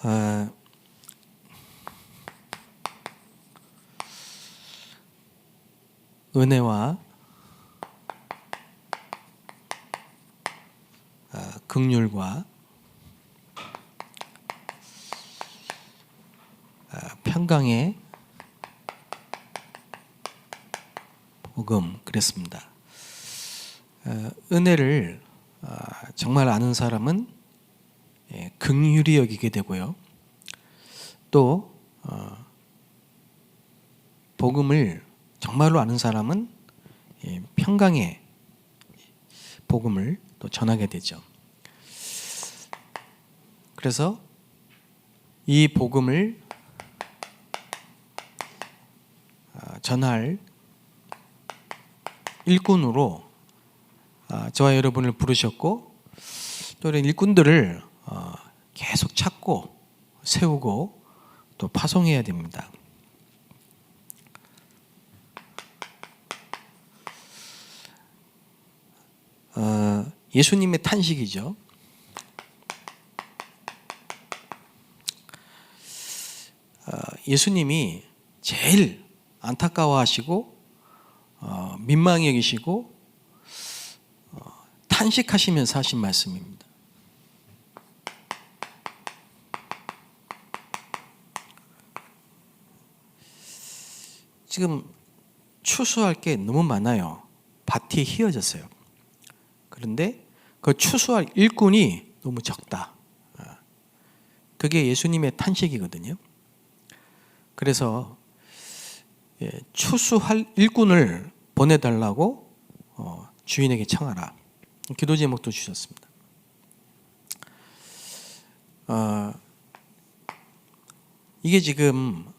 어, 은혜와 긍휼과 평강의 복음 그랬습니다. 은혜를 정말 아는 사람은 긍휼히 여기게 되고요. 또 복음을 정말로 아는 사람은 평강의 복음을 또 전하게 되죠. 그래서 이 복음을 전할 일꾼으로 저와 여러분을 부르셨고, 또 이런 일꾼들을 계속 찾고 세우고 또 파송해야 됩니다. 예수님의 탄식이죠. 예수님이 제일 안타까워하시고 민망히 여기시고 탄식하시면서 하신 말씀입니다. 지금 추수할 게 너무 많아요. 밭이 휘어졌어요. 그런데 그 추수할 일꾼이 너무 적다. 그게 예수님의 탄식이거든요. 그래서 추수할 일꾼을 보내달라고 주인에게 청하라. 기도 제목도 주셨습니다. 이게 지금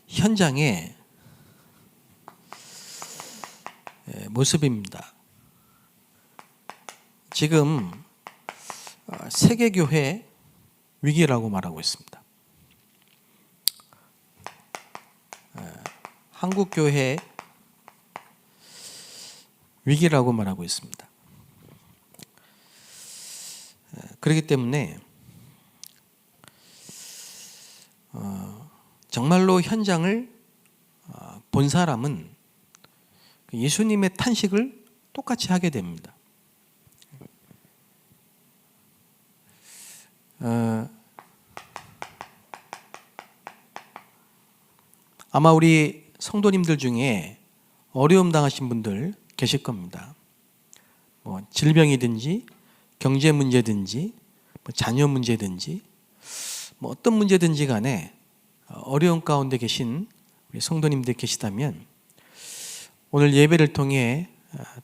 현장의 모습입니다. 지금 세계교회 위기라고 말하고 있습니다. 한국교회 위기라고 말하고 있습니다. 그렇기 때문에 정말로 현장을 본 사람은 예수님의 탄식을 똑같이 하게 됩니다. 아마 우리 성도님들 중에 어려움 당하신 분들 계실 겁니다. 뭐 질병이든지 경제 문제든지 자녀 문제든지 뭐 어떤 문제든지 간에 어려움 가운데 계신 우리 성도님들 계시다면 오늘 예배를 통해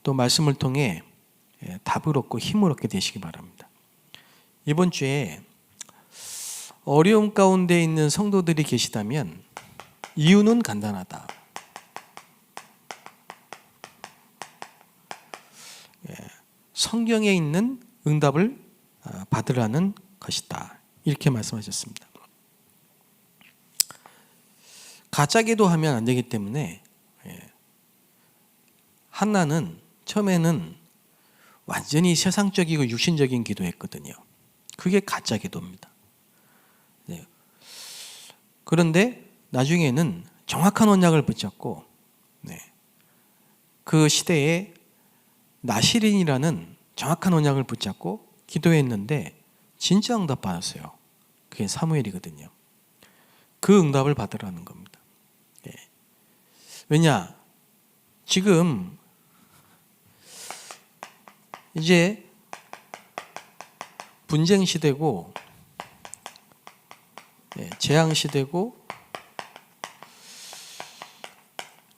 또 말씀을 통해 답을 얻고 힘을 얻게 되시기 바랍니다. 이번 주에 어려움 가운데 있는 성도들이 계시다면 이유는 간단하다. 성경에 있는 응답을 받으라는 것이다. 이렇게 말씀하셨습니다. 가짜 기도하면 안 되기 때문에 한나는 처음에는 완전히 세상적이고 육신적인 기도했거든요. 그게 가짜 기도입니다. 그런데 나중에는 정확한 언약을 붙잡고 그 시대에 나시린이라는 정확한 언약을 붙잡고 기도했는데 진짜 응답 받았어요. 그게 사무엘이거든요. 그 응답을 받으라는 겁니다. 왜냐? 지금 이제 분쟁 시대고 재앙 시대고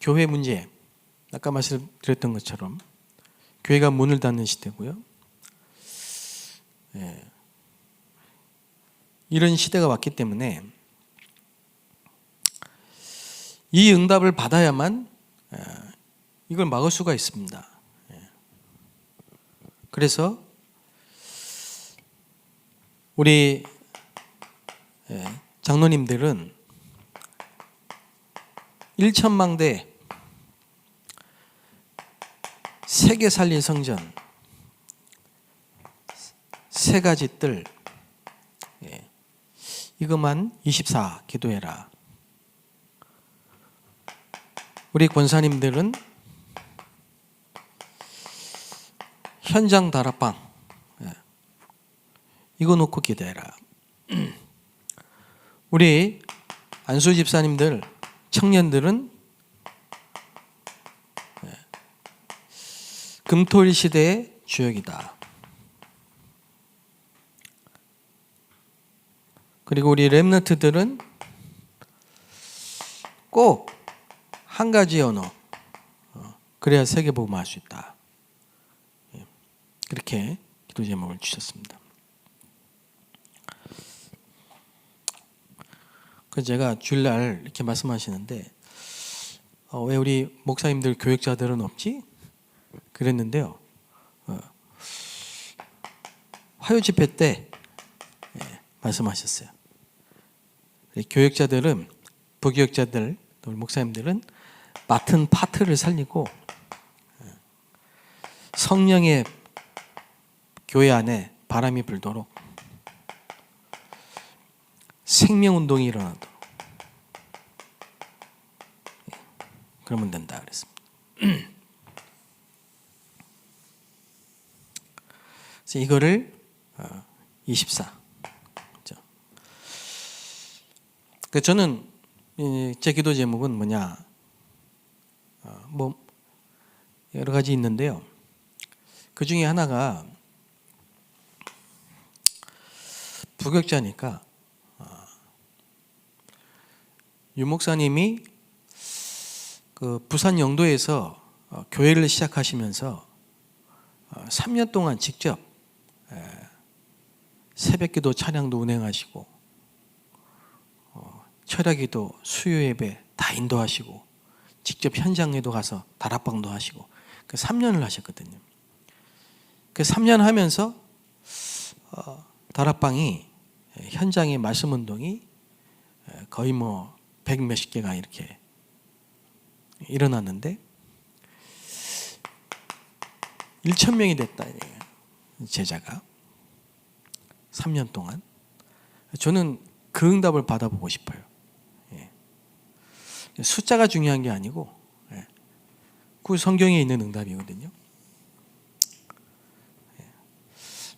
교회 문제, 아까 말씀드렸던 것처럼 교회가 문을 닫는 시대고요. 이런 시대가 왔기 때문에 이 응답을 받아야만 이걸 막을 수가 있습니다. 그래서 우리 장로님들은 1천망대 세계 살린 성전 세 가지 뜰, 이것만 24 기도해라. 우리 권사님들은 현장 다락방, 이거 놓고 기도해라. 우리 안수 집사님들, 청년들은 금토일 시대의 주역이다. 그리고 우리 렘넌트들은 꼭 한 가지 언어, 그래야 세계복음 할 수 있다. 그렇게 기도 제목을 주셨습니다. 그래서 제가 주일날 이렇게 말씀하시는데 왜 우리 목사님들 교역자들은 없지? 그랬는데요. 화요 집회 때 말씀하셨어요. 교역자들은, 부교역자들, 우리 목사님들은 맡은 파트를 살리고 성령의 교회 안에 바람이 불도록 생명운동이 일어나도록 그러면 된다 그랬습니다. 그래서 이거를 24. 그렇죠? 저는 제 기도 제목은 뭐냐, 뭐 여러 가지 있는데요. 그 중에 하나가 부격자니까 유 목사님이 그 부산 영도에서 교회를 시작하시면서 3년 동안 직접 새벽기도 찬양도 운행하시고 철야기도 수요 예배 다 인도하시고 직접 현장에도 가서 다락방도 하시고 그 3년을 하셨거든요. 그 3년 하면서 다락방이 현장의 말씀 운동이 거의 뭐 100 몇십 개가 이렇게 일어났는데 1,000명이 됐다. 제자가 3년 동안. 저는 그 응답을 받아보고 싶어요. 숫자가 중요한 게 아니고 그 성경에 있는 응답이거든요.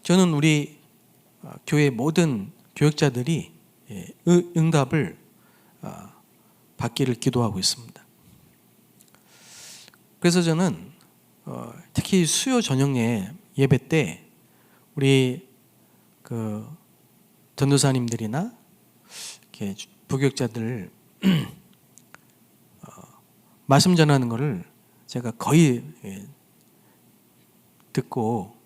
저는 우리 교회 모든 교역자들이 응답을 받기를 기도하고 있습니다. 그래서 저는 특히 수요 저녁 예배 때 우리 그 전도사님들이나 이렇게 부교역자들 말씀 전하는 거를 제가 거의 듣고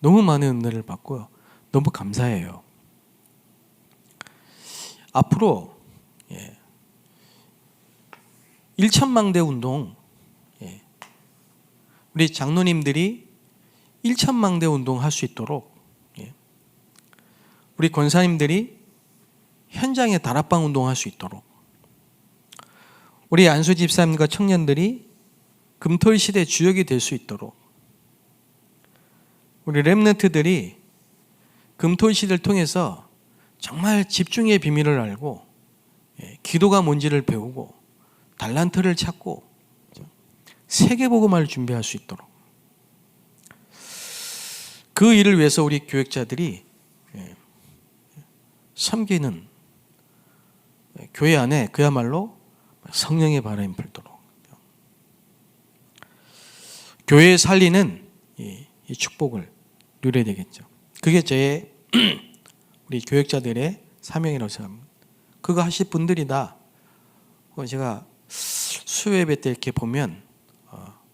너무 많은 은혜를 받고 너무 감사해요. 앞으로 1,000망대 운동, 우리 장로님들이 1,000망대 운동 할 수 있도록 우리 권사님들이 현장에 다락방 운동할 수 있도록 우리 안수 집사님과 청년들이 금토일 시대 주역이 될 수 있도록 우리 렘넌트들이 금토일 시대를 통해서 정말 집중의 비밀을 알고 기도가 뭔지를 배우고 달란트를 찾고 세계복음화를 준비할 수 있도록 그 일을 위해서 우리 교역자들이 섬기는 교회 안에 그야말로 성령의 바람이 불도록 교회에 살리는 이 축복을 누려야 되겠죠. 그게 제 우리 교역자들의 사명이라고 생각합니다. 그거 하실 분들이다. 제가 수요 예배 때 이렇게 보면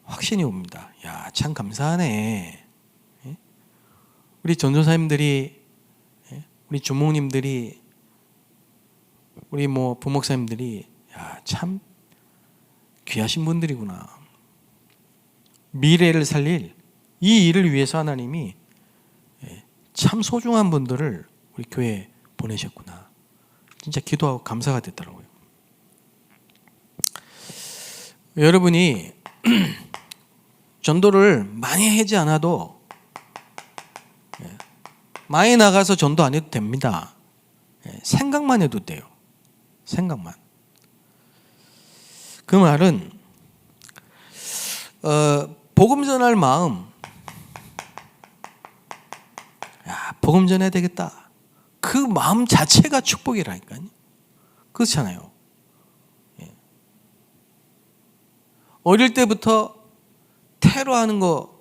확신이 옵니다. 야, 참 감사하네. 우리 전도사님들이, 우리 주목님들이, 우리 뭐 부목사님들이 야, 참 귀하신 분들이구나. 미래를 살릴 이 일을 위해서 하나님이 참 소중한 분들을 우리 교회에 보내셨구나. 진짜 기도하고 감사가 됐더라고요. 여러분이 전도를 많이 하지 않아도 많이 나가서 전도 안 해도 됩니다. 생각만 해도 돼요. 생각만. 그 말은 복음 전할 마음, 복음 전해야 되겠다. 그 마음 자체가 축복이라니까요. 그렇잖아요. 어릴 때부터 테러하는 거,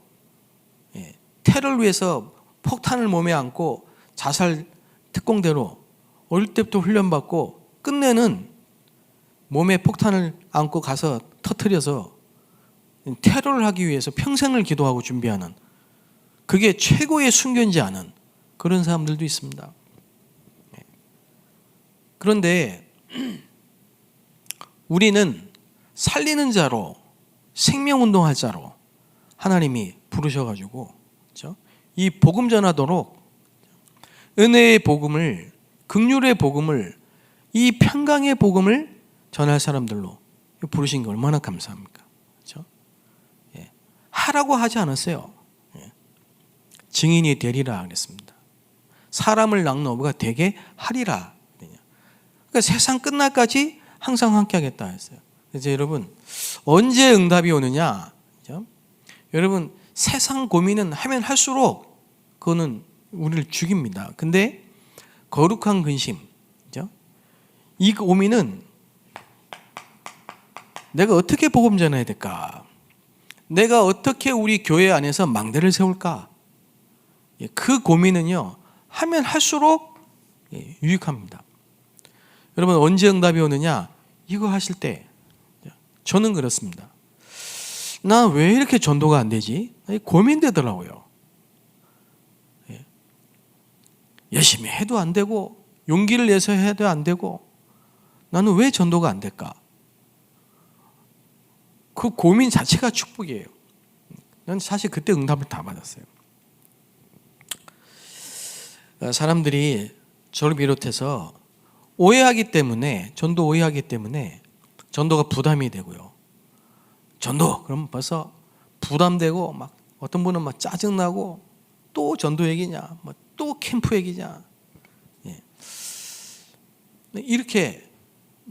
테러를 위해서 폭탄을 몸에 안고 자살 특공대로 어릴 때부터 훈련받고 끝내는 몸에 폭탄을 안고 가서 터뜨려서 테러를 하기 위해서 평생을 기도하고 준비하는, 그게 최고의 순교인지 아는 그런 사람들도 있습니다. 그런데 우리는 살리는 자로, 생명운동할 자로 하나님이 부르셔가지고, 그렇죠? 이 복음 전하도록 은혜의 복음을, 긍휼의 복음을, 이 평강의 복음을 전할 사람들로 부르신 게 얼마나 감사합니까? 그렇죠? 하라고 하지 않았어요. 증인이 되리라 그랬습니다. 사람을 낳는 어부가 되게 하리라. 그러니까 세상 끝날까지 항상 함께하겠다 했어요. 그래서 여러분, 언제 응답이 오느냐? 그렇죠? 여러분, 세상 고민은 하면 할수록 그거는 우리를 죽입니다. 근데 거룩한 근심, 그렇죠? 이 고민은 내가 어떻게 복음 전해야 될까? 내가 어떻게 우리 교회 안에서 망대를 세울까? 그 고민은요, 하면 할수록 유익합니다. 여러분, 언제 응답이 오느냐? 이거 하실 때 저는 그렇습니다. 나 왜 이렇게 전도가 안 되지? 고민되더라고요. 열심히 해도 안 되고 용기를 내서 해도 안 되고 나는 왜 전도가 안 될까? 그 고민 자체가 축복이에요. 난 사실 그때 응답을 다 받았어요. 사람들이 저를 비롯해서 오해하기 때문에, 전도 오해하기 때문에 전도가 부담이 되고요. 전도 그럼 벌써 부담되고, 막 어떤 분은 막 짜증나고, 또 전도 얘기냐, 뭐 또 캠프 얘기냐, 이렇게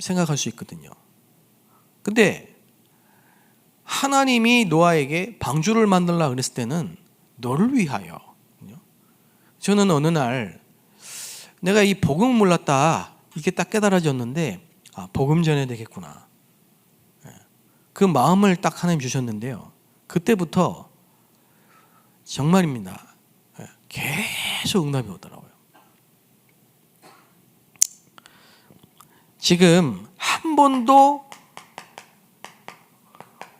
생각할 수 있거든요. 근데 하나님이 노아에게 방주를 만들라 그랬을 때는 너를 위하여. 저는 어느 날 내가 이 복음을 몰랐다, 이게 딱 깨달아졌는데, 복음 전해야 되겠구나. 그 마음을 딱 하나님 주셨는데요. 그때부터 정말입니다. 계속 응답이 오더라고요. 지금 한 번도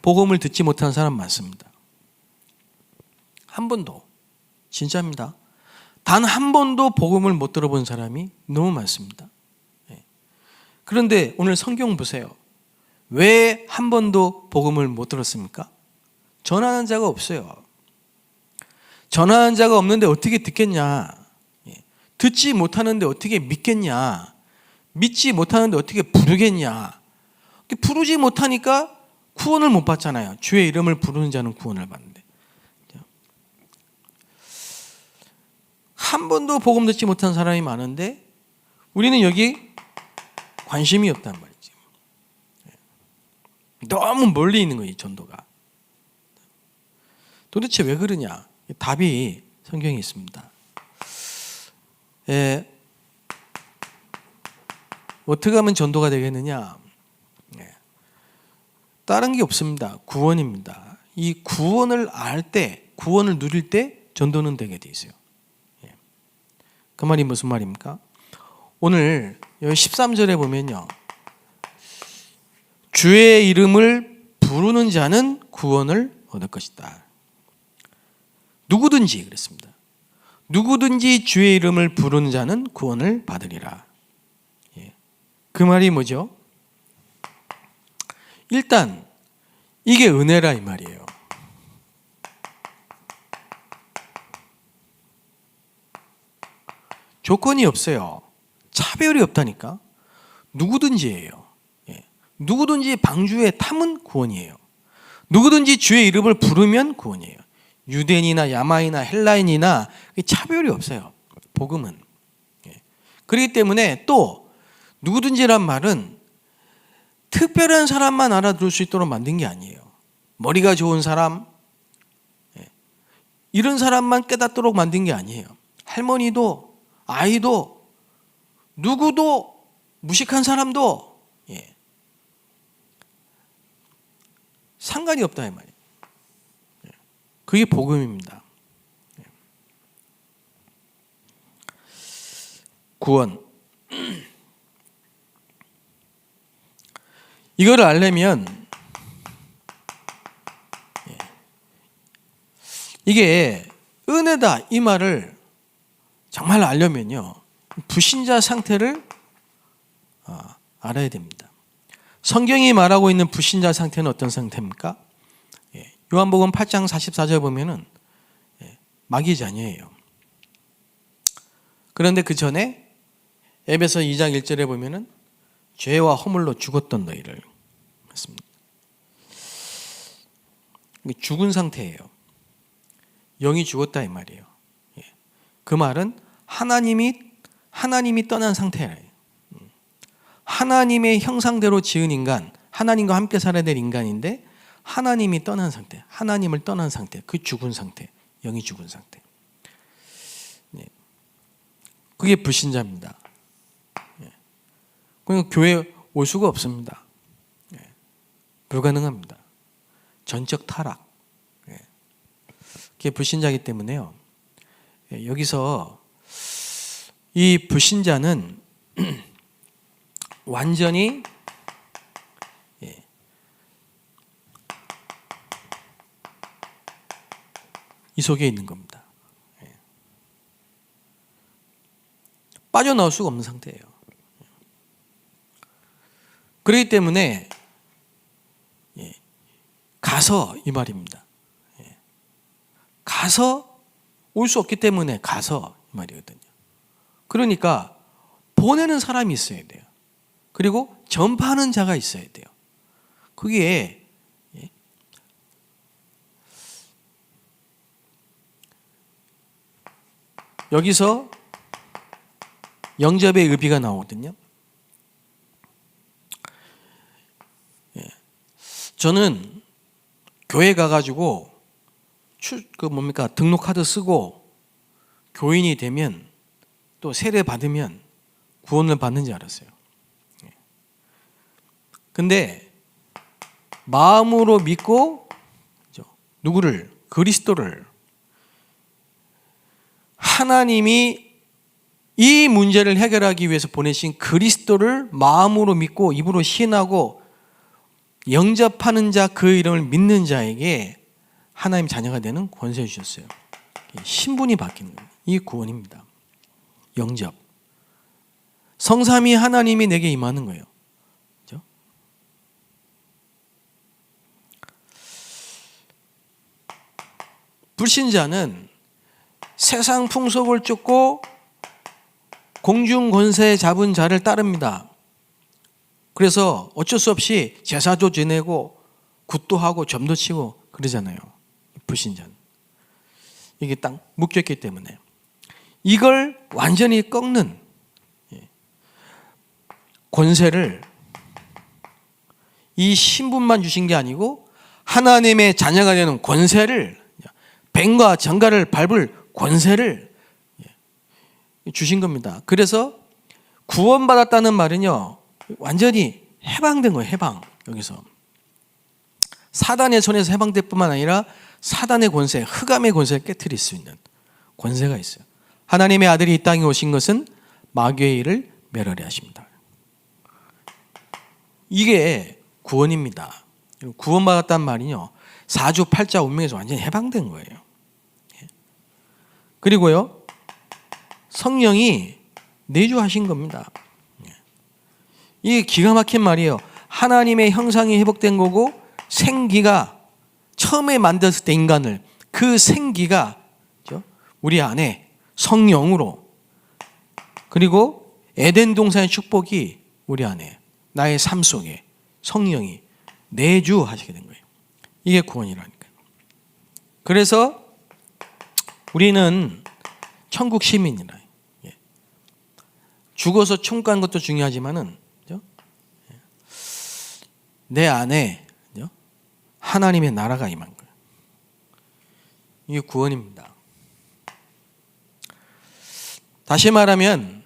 복음을 듣지 못한 사람 많습니다. 한 번도. 진짜입니다. 단 한 번도 복음을 못 들어본 사람이 너무 많습니다. 그런데 오늘 성경 보세요. 왜 한 번도 복음을 못 들었습니까? 전하는 자가 없어요. 전하는 자가 없는데 어떻게 듣겠냐? 듣지 못하는데 어떻게 믿겠냐? 믿지 못하는데 어떻게 부르겠냐? 부르지 못하니까 구원을 못 받잖아요. 주의 이름을 부르는 자는 구원을 받는데. 한 번도 복음 듣지 못한 사람이 많은데 우리는 여기 관심이 없단 말이지. 너무 멀리 있는 거예요, 이 전도가. 도대체 왜 그러냐? 답이 성경에 있습니다. 어떻게 하면 전도가 되겠느냐? 다른 게 없습니다. 구원입니다. 이 구원을 알 때, 구원을 누릴 때 전도는 되게 돼 있어요. 그 말이 무슨 말입니까? 오늘 여기 13절에 보면요, 주의 이름을 부르는 자는 구원을 얻을 것이다. 누구든지 그랬습니다. 누구든지 주의 이름을 부르는 자는 구원을 받으리라. 그 말이 뭐죠? 일단 이게 은혜라 이 말이에요. 조건이 없어요. 차별이 없다니까. 누구든지예요. 누구든지 방주에 타면 구원이에요. 누구든지 주의 이름을 부르면 구원이에요. 유대인이나 야마이나 헬라인이나 차별이 없어요. 복음은. 그렇기 때문에 또 누구든지란 말은 특별한 사람만 알아들을 수 있도록 만든 게 아니에요. 머리가 좋은 사람, 이런 사람만 깨닫도록 만든 게 아니에요. 할머니도, 아이도, 누구도, 무식한 사람도 상관이 없다 이 말이에요. 그게 복음입니다. 구원. 이거를 알려면 이게 은혜다 이 말을 정말 알려면요, 불신자 상태를 알아야 됩니다. 성경이 말하고 있는 불신자 상태는 어떤 상태입니까? 요한복음 8장 44절 보면은 마귀 자녀예요. 그런데 그 전에 에베소 2장 1절에 보면은 죄와 허물로 죽었던 너희를 했습니다. 죽은 상태예요. 영이 죽었다 이 말이에요. 그 말은 하나님이 떠난 상태예요. 하나님의 형상대로 지은 인간, 하나님과 함께 살아야 될 인간인데 하나님이 떠난 상태, 하나님을 떠난 상태, 그 죽은 상태, 영이 죽은 상태. 그게 불신자입니다. 그러니까 교회에 올 수가 없습니다. 불가능합니다. 전적 타락. 그게 불신자이기 때문에요. 여기서 이 불신자는 완전히 이 속에 있는 겁니다. 빠져나올 수가 없는 상태예요. 그렇기 때문에 가서 이 말입니다. 가서 올 수 없기 때문에 가서 이 말이거든요. 그러니까 보내는 사람이 있어야 돼요. 그리고 전파하는 자가 있어야 돼요. 그게 여기서 영접의 의비가 나오거든요. 저는 교회 가가지고 등록카드 쓰고 교인이 되면 또 세례 받으면 구원을 받는 줄 알았어요. 근데 마음으로 믿고 누구를? 그리스도를, 하나님이 이 문제를 해결하기 위해서 보내신 그리스도를 마음으로 믿고 입으로 시인하고 영접하는 자, 그 이름을 믿는 자에게 하나님 자녀가 되는 권세를 주셨어요. 신분이 바뀌는 거예요. 이 구원입니다. 영접. 성삼위 하나님이 내게 임하는 거예요. 그렇죠? 불신자는 세상 풍속을 쫓고 공중 권세 잡은 자를 따릅니다. 그래서 어쩔 수 없이 제사도 지내고 굿도 하고 점도 치고 그러잖아요. 불신자는. 이게 딱 묶였기 때문에. 이걸 완전히 꺾는 권세를 이 신분만 주신 게 아니고 하나님의 자녀가 되는 권세를, 뱀과 정갈을 밟을 권세를 주신 겁니다. 그래서 구원받았다는 말은요, 완전히 해방된 거예요. 해방. 여기서 사단의 손에서 해방될 뿐만 아니라 사단의 권세, 흑암의 권세를 깨트릴 수 있는 권세가 있어요. 하나님의 아들이 이 땅에 오신 것은 마귀의 일을 멸하려 하십니다. 이게 구원입니다. 구원받았단 말이요, 사주 팔자 운명에서 완전히 해방된 거예요. 그리고요, 성령이 내주하신 겁니다. 이게 기가 막힌 말이에요. 하나님의 형상이 회복된 거고, 생기가 처음에 만들었을 때 인간을, 그 생기가 우리 안에 성령으로, 그리고 에덴 동산의 축복이 우리 안에, 나의 삶 속에 성령이 내주하시게 된 거예요. 이게 구원이라니까요. 그래서 우리는 천국 시민이라. 죽어서 천국 가는 것도 중요하지만은 내 안에 하나님의 나라가 임한 거예요. 이게 구원입니다. 다시 말하면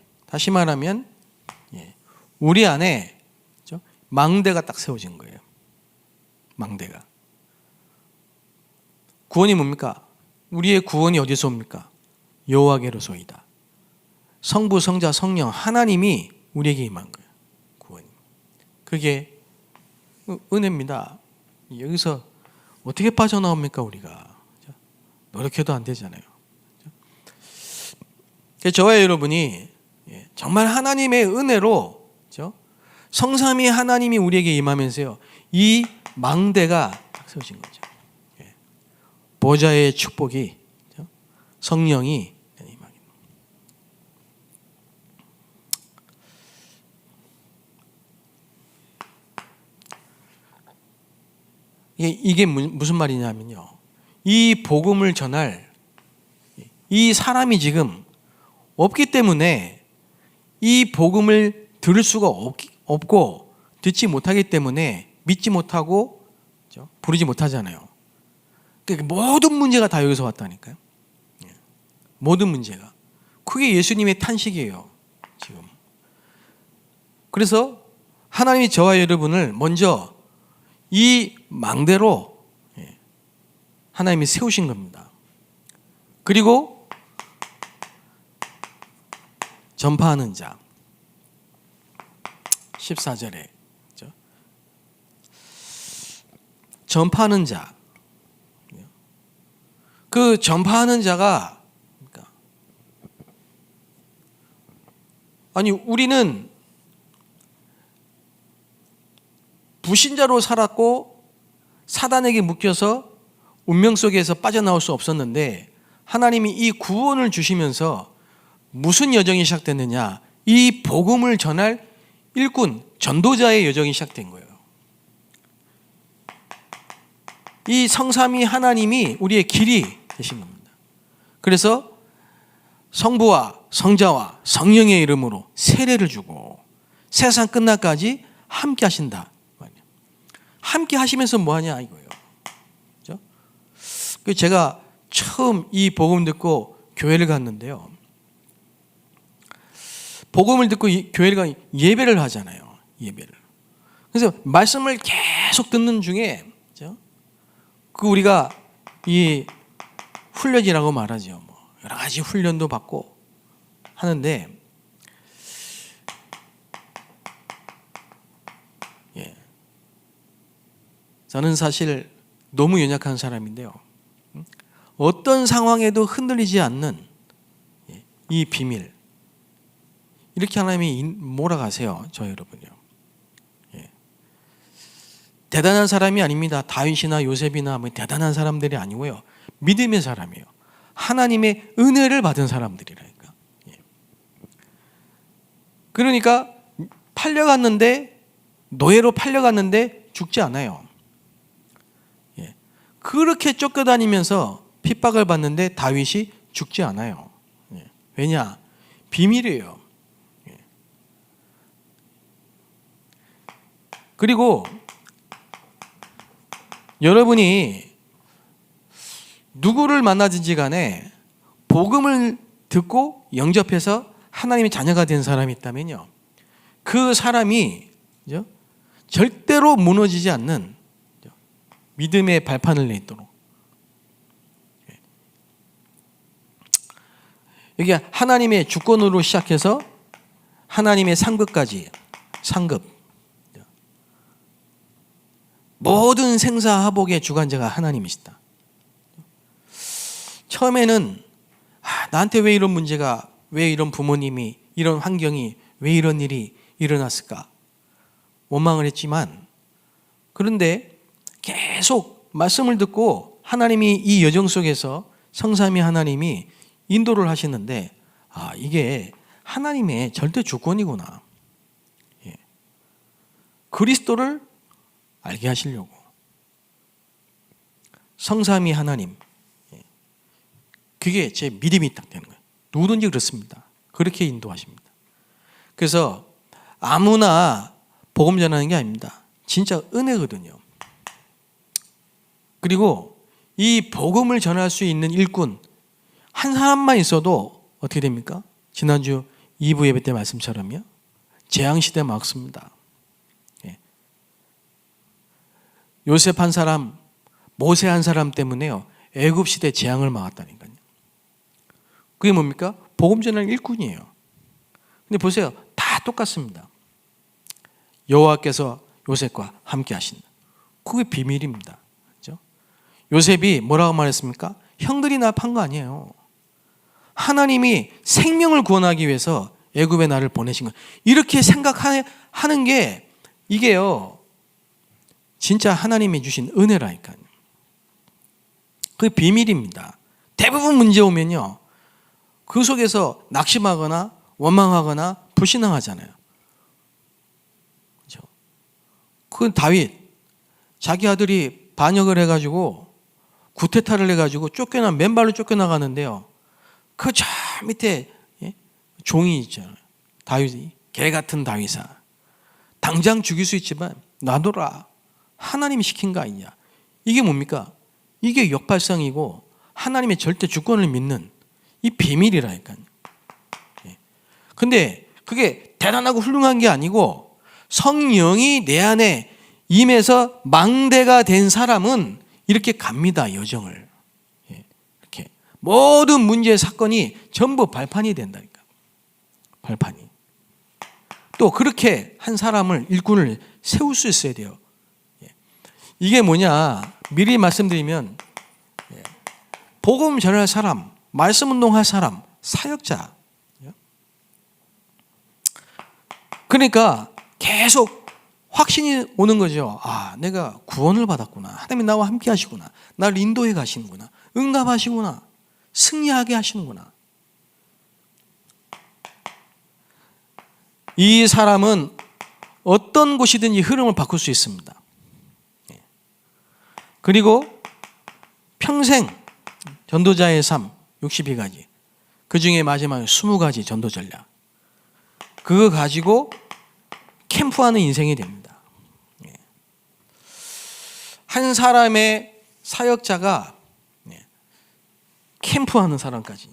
우리 안에 망대가 딱 세워진 거예요. 망대가. 구원이 뭡니까? 우리의 구원이 어디서 옵니까? 여호와께로소이다. 성부, 성자, 성령 하나님이 우리에게 임한 거예요. 구원이. 그게 은혜입니다. 여기서 어떻게 빠져나옵니까 우리가? 노력해도 안 되잖아요. 저와 여러분이 정말 하나님의 은혜로 성삼위 하나님이 우리에게 임하면서요, 이 망대가 딱 세워진 거죠. 보좌의 축복이, 성령이 임하게. 이게 무슨 말이냐면요, 이 복음을 전할 이 사람이 지금 없기 때문에, 이 복음을 들을 수가 없고 듣지 못하기 때문에 믿지 못하고 부르지 못하잖아요. 그러니까 모든 문제가 다 여기서 왔다니까요. 모든 문제가. 그게 예수님의 탄식이에요, 지금. 그래서 하나님이 저와 여러분을 먼저 이 망대로 하나님이 세우신 겁니다. 그리고 전파하는 자, 14절에 전파하는 자, 그 전파하는 자가, 아니 우리는 불신자로 살았고 사단에게 묶여서 운명 속에서 빠져나올 수 없었는데, 하나님이 이 구원을 주시면서 무슨 여정이 시작됐느냐, 이 복음을 전할 일꾼, 전도자의 여정이 시작된 거예요. 이 성삼위 하나님이 우리의 길이 되신 겁니다. 그래서 성부와 성자와 성령의 이름으로 세례를 주고 세상 끝날까지 함께 하신다. 함께 하시면서 뭐 하냐 이거예요. 그렇죠? 제가 처음 이 복음 듣고 교회를 갔는데요, 복음을 듣고 교회를 가 예배를 하잖아요. 예배를. 그래서 말씀을 계속 듣는 중에 그 우리가 이 훈련이라고 말하죠. 뭐 여러 가지 훈련도 받고 하는데, 저는 사실 너무 연약한 사람인데요, 어떤 상황에도 흔들리지 않는 이 비밀, 이렇게 하나님이 몰아가세요, 저 여러분이요. 대단한 사람이 아닙니다. 다윗이나 요셉이나 뭐 대단한 사람들이 아니고요, 믿음의 사람이에요. 하나님의 은혜를 받은 사람들이라니까. 그러니까 팔려갔는데, 노예로 팔려갔는데 죽지 않아요. 그렇게 쫓겨다니면서 핍박을 받는데 다윗이 죽지 않아요. 왜냐? 비밀이에요. 그리고 여러분이 누구를 만나든지 간에 복음을 듣고 영접해서 하나님의 자녀가 된 사람이 있다면요, 그 사람이 절대로 무너지지 않는 믿음의 발판을 내도록, 여기 하나님의 주권으로 시작해서 하나님의 상급까지, 상급, 모든 생사화복의 주관자가 하나님이시다. 처음에는 나한테 왜 이런 문제가, 왜 이런 부모님이, 이런 환경이, 왜 이런 일이 일어났을까 원망을 했지만, 그런데 계속 말씀을 듣고 하나님이 이 여정 속에서 성삼위 하나님이 인도를 하시는데, 이게 하나님의 절대 주권이구나, 그리스도를 알게 하시려고. 성삼위 하나님, 그게 제 믿음이 딱 되는 거예요. 누구든지 그렇습니다. 그렇게 인도하십니다. 그래서 아무나 복음 전하는 게 아닙니다. 진짜 은혜거든요. 그리고 이 복음을 전할 수 있는 일꾼 한 사람만 있어도 어떻게 됩니까? 지난주 2부 예배 때 말씀처럼요. 재앙시대 막습니다. 예. 요셉 한 사람, 모세 한 사람 때문에요. 애굽시대 재앙을 막았다니까요. 그게 뭡니까? 복음 전할 일꾼이에요. 근데 보세요. 다 똑같습니다. 여호와께서 요셉과 함께 하신다. 그게 비밀입니다. 그렇죠? 요셉이 뭐라고 말했습니까? 형들이 나 판 거 아니에요. 하나님이 생명을 구원하기 위해서 애굽에 나를 보내신 거예요. 이렇게 생각하는 게 이게요. 진짜 하나님이 주신 은혜라니까요. 그게 비밀입니다. 대부분 문제 오면요. 그 속에서 낙심하거나 원망하거나 불신앙하잖아요. 그렇죠? 그 다윗 자기 아들이 반역을 해가지고 구테타를 해가지고 맨발로 쫓겨나가는데요. 그 저 밑에 종이 있잖아요. 다윗이 개 같은 다윗아. 당장 죽일 수 있지만 놔둬라. 하나님이 시킨 거 아니냐. 이게 뭡니까? 이게 역발상이고 하나님의 절대 주권을 믿는 이 비밀이라니까요. 근데 그게 대단하고 훌륭한 게 아니고 성령이 내 안에 임해서 망대가 된 사람은 이렇게 갑니다. 여정을. 이렇게 모든 문제 사건이 전부 발판이 된다니까. 발판이. 또 그렇게 한 사람을 일꾼을 세울 수 있어야 돼요. 이게 뭐냐 미리 말씀드리면 복음 전할 사람, 말씀 운동할 사람, 사역자. 그러니까 계속 확신이 오는 거죠. 아, 내가 구원을 받았구나. 하나님이 나와 함께 하시구나. 나를 인도해 가시는구나. 응답하시구나. 승리하게 하시는구나. 이 사람은 어떤 곳이든지 흐름을 바꿀 수 있습니다. 그리고 평생 전도자의 삶 62가지, 그 중에 마지막 20가지 전도 전략, 그거 가지고 캠프하는 인생이 됩니다. 한 사람의 사역자가 캠프하는 사람까지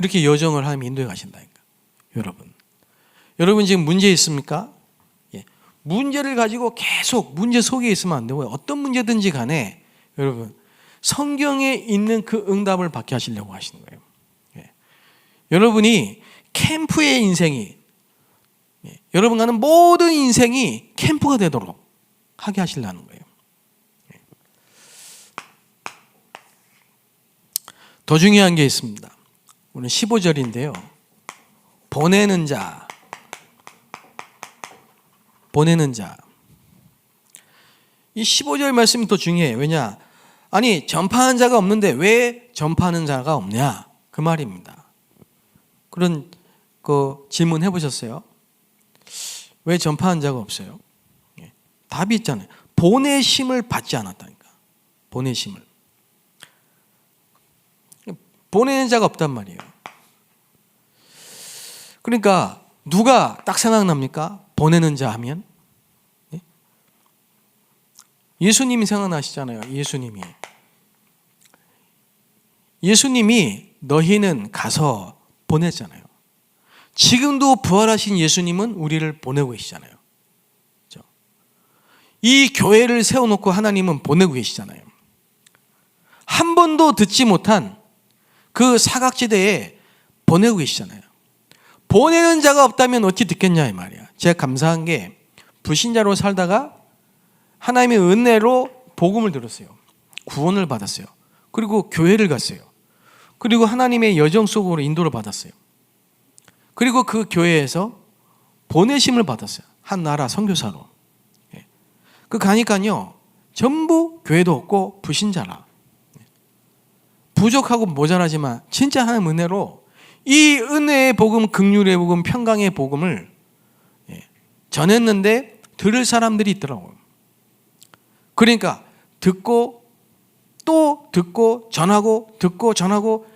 이렇게 여정을 하나님이 인도해 가신다니까. 여러분 지금 문제 있습니까? 문제를 가지고 계속 문제 속에 있으면 안 되고요. 어떤 문제든지 간에 여러분 성경에 있는 그 응답을 받게 하시려고 하시는 거예요. 여러분이 캠프의 인생이 여러분 가는 모든 인생이 캠프가 되도록 하게 하시려는 거예요. 더 중요한 게 있습니다. 오늘 15절인데요. 보내는 자. 이 15절 말씀이 더 중요해요. 왜냐? 아니 전파하는 자가 없는데 왜 전파하는 자가 없냐? 그 말입니다. 그런 질문 해보셨어요? 왜 전파하는 자가 없어요? 답이 있잖아요. 보내심을 받지 않았다니까. 보내심을. 보내는 자가 없단 말이에요. 그러니까 누가 딱 생각납니까? 보내는 자 하면? 예수님이 생각나시잖아요. 예수님이 너희는 가서 보냈잖아요. 지금도 부활하신 예수님은 우리를 보내고 계시잖아요. 그렇죠? 이 교회를 세워놓고 하나님은 보내고 계시잖아요. 한 번도 듣지 못한 그 사각지대에 보내고 계시잖아요. 보내는 자가 없다면 어찌 듣겠냐 이 말이야. 제가 감사한 게 불신자로 살다가 하나님의 은혜로 복음을 들었어요. 구원을 받았어요. 그리고 교회를 갔어요. 그리고 하나님의 여정 속으로 인도를 받았어요. 그리고 그 교회에서 보내심을 받았어요. 한 나라 선교사로. 그 가니까요. 전부 교회도 없고 불신자라. 부족하고 모자라지만 진짜 하나님 은혜로 이 은혜의 복음, 긍휼의 복음, 평강의 복음을 전했는데 들을 사람들이 있더라고요. 그러니까 듣고 또 듣고 전하고 듣고 전하고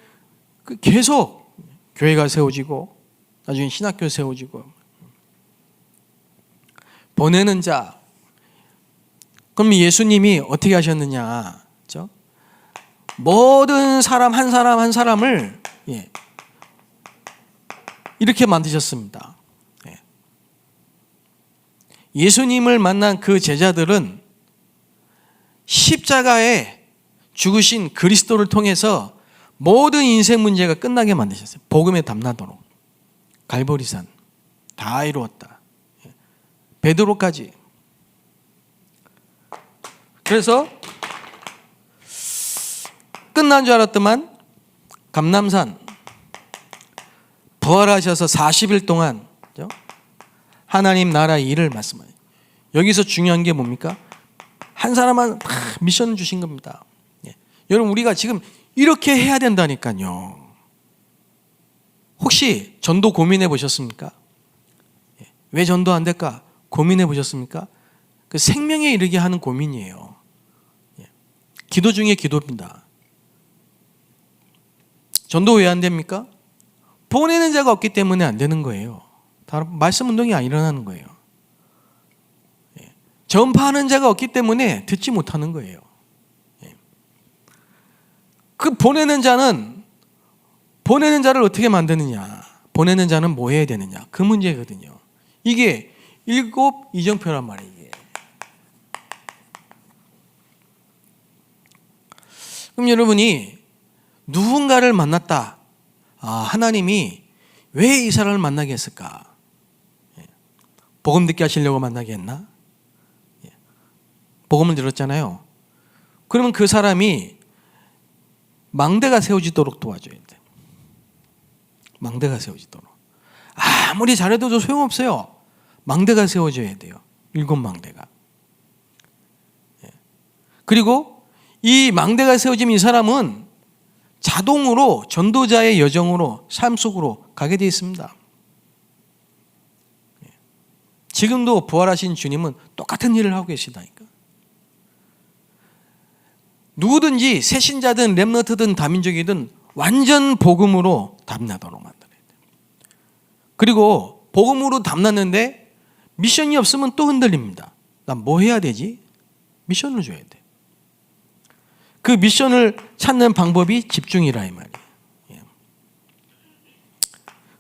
계속 교회가 세워지고 나중에 신학교 세워지고 보내는 자. 그럼 예수님이 어떻게 하셨느냐? 그렇죠? 모든 사람 한 사람 한 사람을 이렇게 만드셨습니다. 예수님을 만난 그 제자들은 십자가에 죽으신 그리스도를 통해서 모든 인생 문제가 끝나게 만드셨어요. 복음에 담나도록. 갈보리산 다 이루었다. 베드로까지. 그래서 끝난 줄 알았더만 감람산 부활하셔서 40일 동안 하나님 나라의 일을 말씀하세요. 여기서 중요한 게 뭡니까? 한 사람만 미션을 주신 겁니다. 여러분 우리가 지금 이렇게 해야 된다니까요. 혹시 전도 고민해 보셨습니까? 왜 전도 안 될까? 고민해 보셨습니까? 그 생명에 이르게 하는 고민이에요. 기도 중에 기도입니다. 전도 왜 안 됩니까? 보내는 자가 없기 때문에 안 되는 거예요. 말씀 운동이 안 일어나는 거예요. 전파하는 자가 없기 때문에 듣지 못하는 거예요. 그 보내는 자를 어떻게 만드느냐? 보내는 자는 뭐 해야 되느냐? 그 문제거든요. 이게 7 이정표란 말이에요. 이게. 그럼 여러분이 누군가를 만났다. 하나님이 왜 이 사람을 만나게 했을까? 복음 듣게 하시려고 만나게 했나? 복음을 들었잖아요. 그러면 그 사람이 망대가 세워지도록 도와줘야 돼. 망대가 세워지도록. 아무리 잘해도 소용없어요. 망대가 세워져야 돼요. 7 망대가. 그리고 이 망대가 세워지면 이 사람은 자동으로 전도자의 여정으로 삶 속으로 가게 되어 있습니다. 지금도 부활하신 주님은 똑같은 일을 하고 계시다니까. 누구든지 새신자든 렘넌트든 다민족이든 완전 복음으로 담나도록 만들어야 돼요. 그리고 복음으로 담났는데 미션이 없으면 또 흔들립니다. 난 뭐 해야 되지? 미션을 줘야 돼. 그 미션을 찾는 방법이 집중이라 이 말이에요.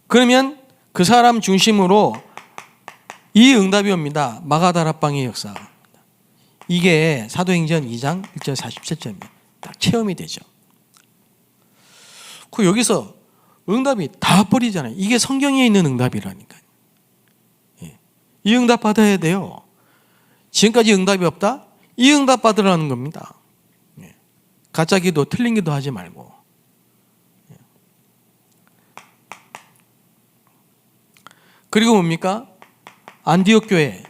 그러면 그 사람 중심으로 이 응답이 옵니다. 마가다락방의 역사. 이게 사도행전 2장 1절 47절입니다. 딱 체험이 되죠. 그 여기서 응답이 다 버리잖아요. 이게 성경에 있는 응답이라니까요. 이 응답 받아야 돼요. 지금까지 응답이 없다? 이 응답 받으라는 겁니다. 가짜 기도, 틀린 기도 하지 말고. 그리고 뭡니까? 안디옥 교회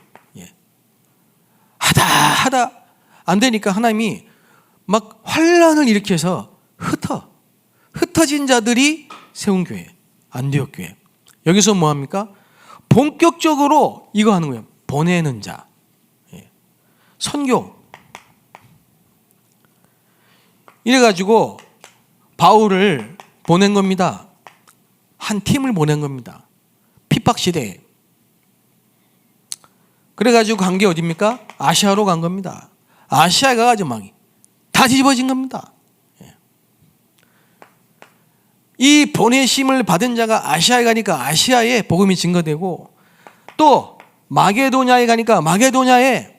하다 안 되니까 하나님이 막 환란을 일으켜서 흩어진 자들이 세운 교회, 안디옥 교회. 여기서 뭐 합니까? 본격적으로 이거 하는 거예요. 보내는 자, 선교. 이래가지고 바울을 보낸 겁니다. 한 팀을 보낸 겁니다. 핍박시대에. 그래가지고 간 게 어디입니까? 아시아로 간 겁니다. 아시아에 가가지고 막 다 뒤집어진 겁니다. 이 보내심을 받은 자가 아시아에 가니까 아시아에 복음이 증거되고, 또 마게도냐에 가니까 마게도냐에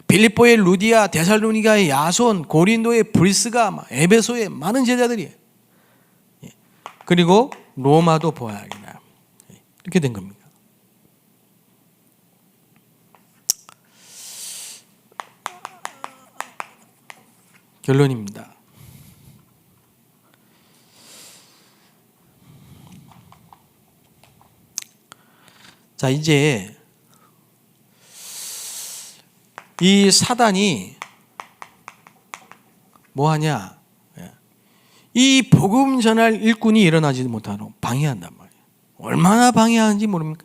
빌립보의 루디아, 데살로니가의 야손, 고린도의 브리스가, 에베소의 많은 제자들이, 그리고 로마도 보아야겠나, 이렇게 된 겁니다. 결론입니다. 자, 이제 이 사단이 뭐 하냐? 이 복음 전할 일꾼이 일어나지 못하도록 방해한단 말이에요. 얼마나 방해하는지 모릅니까?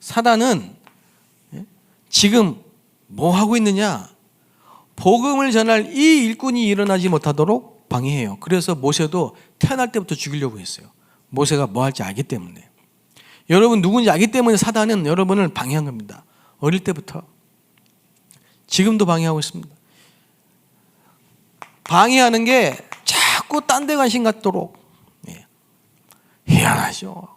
사단은 지금 뭐 하고 있느냐? 복음을 전할 이 일꾼이 일어나지 못하도록 방해해요. 그래서 모세도 태어날 때부터 죽이려고 했어요. 모세가 뭐 할지 알기 때문에. 여러분 누군지 알기 때문에 사단은 여러분을 방해한 겁니다. 어릴 때부터. 지금도 방해하고 있습니다. 방해하는 게 자꾸 딴 데 관심 갖도록. 희한하죠.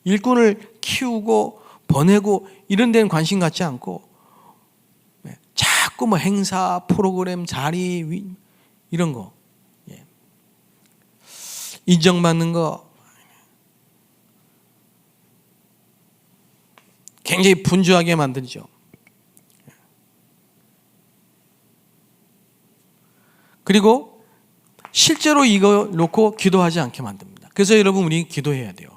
일꾼을 키우고 보내고 이런 데는 관심 갖지 않고 자꾸 뭐 행사, 프로그램, 자리 이런 거 인정받는 거 굉장히 분주하게 만들죠. 그리고 실제로 이거 놓고 기도하지 않게 만듭니다. 그래서 여러분 우리 기도해야 돼요.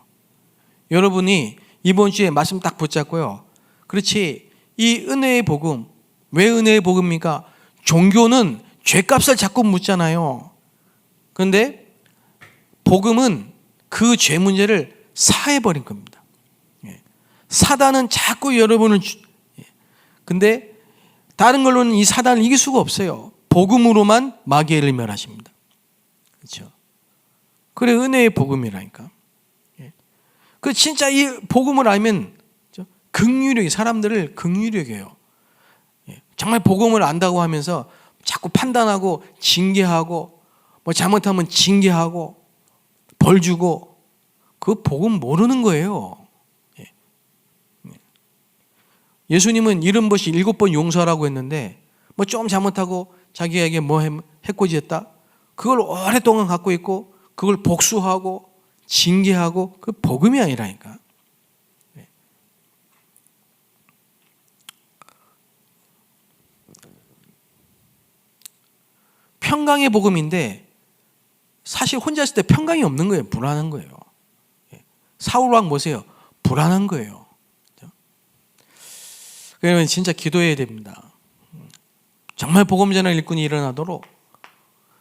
여러분이 이번 주에 말씀 딱 붙잡고요. 그렇지, 이 은혜의 복음, 왜 은혜의 복음입니까? 종교는 죄값을 자꾸 묻잖아요. 그런데 복음은 그 죄 문제를 사해버린 겁니다. 사단은 자꾸 여러분을 근데 다른 걸로는 이 사단을 이길 수가 없어요. 복음으로만 마귀를 멸하십니다. 그렇죠? 그래, 은혜의 복음이라니까. 그 진짜 이 복음을 알면 긍휼력이, 사람들을 긍휼력이에요. 정말 복음을 안다고 하면서 자꾸 판단하고 징계하고 뭐 잘못하면 징계하고 벌 주고, 그 복음 모르는 거예요. 예수님은 70번씩 7번 용서하라고 했는데 뭐 좀 잘못하고 자기에게 뭐 해코지했다, 그걸 오랫동안 갖고 있고 그걸 복수하고 징계하고, 그 복음이 아니라니까. 평강의 복음인데 사실 혼자 있을 때 평강이 없는 거예요. 불안한 거예요. 사울 왕 보세요. 불안한 거예요. 그러면 진짜 기도해야 됩니다. 정말 복음 전할 일꾼이 일어나도록,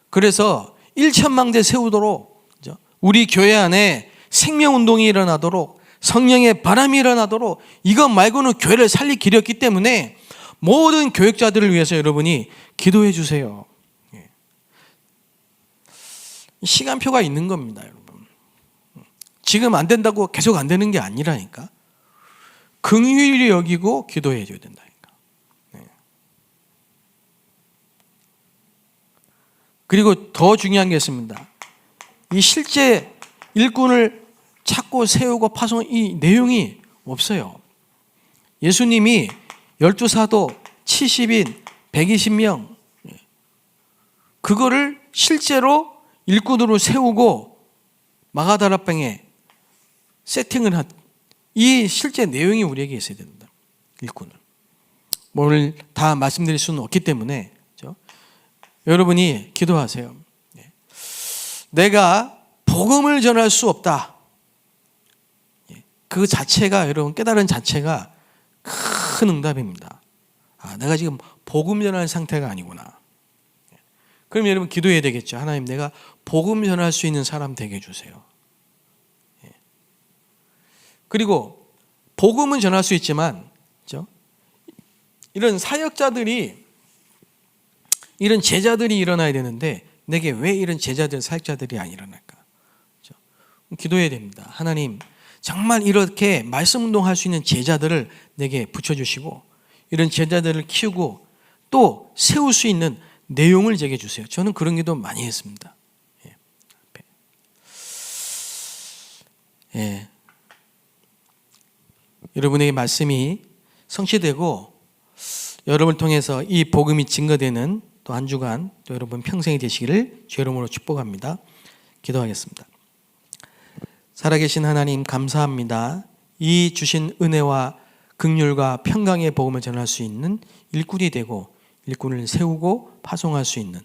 그래서 1천망대 세우도록, 우리 교회 안에 생명운동이 일어나도록, 성령의 바람이 일어나도록, 이것 말고는 교회를 살릴 길이 없기 때문에 모든 교역자들을 위해서 여러분이 기도해 주세요. 시간표가 있는 겁니다, 여러분. 지금 안 된다고 계속 안 되는 게 아니라니까. 긍휼히 여기고 기도해 줘야 된다니까. 그리고 더 중요한 게 있습니다. 이 실제 일꾼을 찾고 세우고 파송한 이 내용이 없어요. 예수님이 12사도 70인 120명 그거를 실제로 일꾼으로 세우고 마가다라방에 세팅을 한, 이 실제 내용이 우리에게 있어야 된다. 일꾼을. 뭘 다 말씀드릴 수는 없기 때문에 그렇죠? 여러분이 기도하세요. 내가 복음을 전할 수 없다. 그 자체가, 여러분 깨달은 자체가 큰 응답입니다. 아, 내가 지금 복음 전하는 상태가 아니구나. 그럼 여러분 기도해야 되겠죠. 하나님, 내가 복음 전할 수 있는 사람 되게 해주세요. 그리고 복음은 전할 수 있지만, 그렇죠? 이런 사역자들이, 이런 제자들이 일어나야 되는데 내게 왜 이런 제자들, 사역자들이 안 일어날까? 그렇죠? 기도해야 됩니다. 하나님, 정말 이렇게 말씀 운동할 수 있는 제자들을 내게 붙여주시고, 이런 제자들을 키우고 또 세울 수 있는 내용을 제게 주세요. 저는 그런 기도 많이 했습니다. 여러분에게 말씀이 성취되고 여러분을 통해서 이 복음이 증거되는 또 한 주간, 또 여러분 평생이 되시기를 주 이름으로 축복합니다. 기도하겠습니다. 살아계신 하나님, 감사합니다. 이 주신 은혜와 긍휼과 평강의 복음을 전할 수 있는 일꾼이 되고 일꾼을 세우고 파송할 수 있는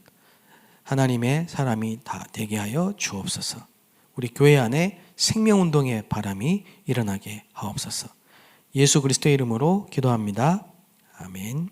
하나님의 사람이 다 되게 하여 주옵소서. 우리 교회 안에 생명운동의 바람이 일어나게 하옵소서. 예수 그리스도의 이름으로 기도합니다. 아멘.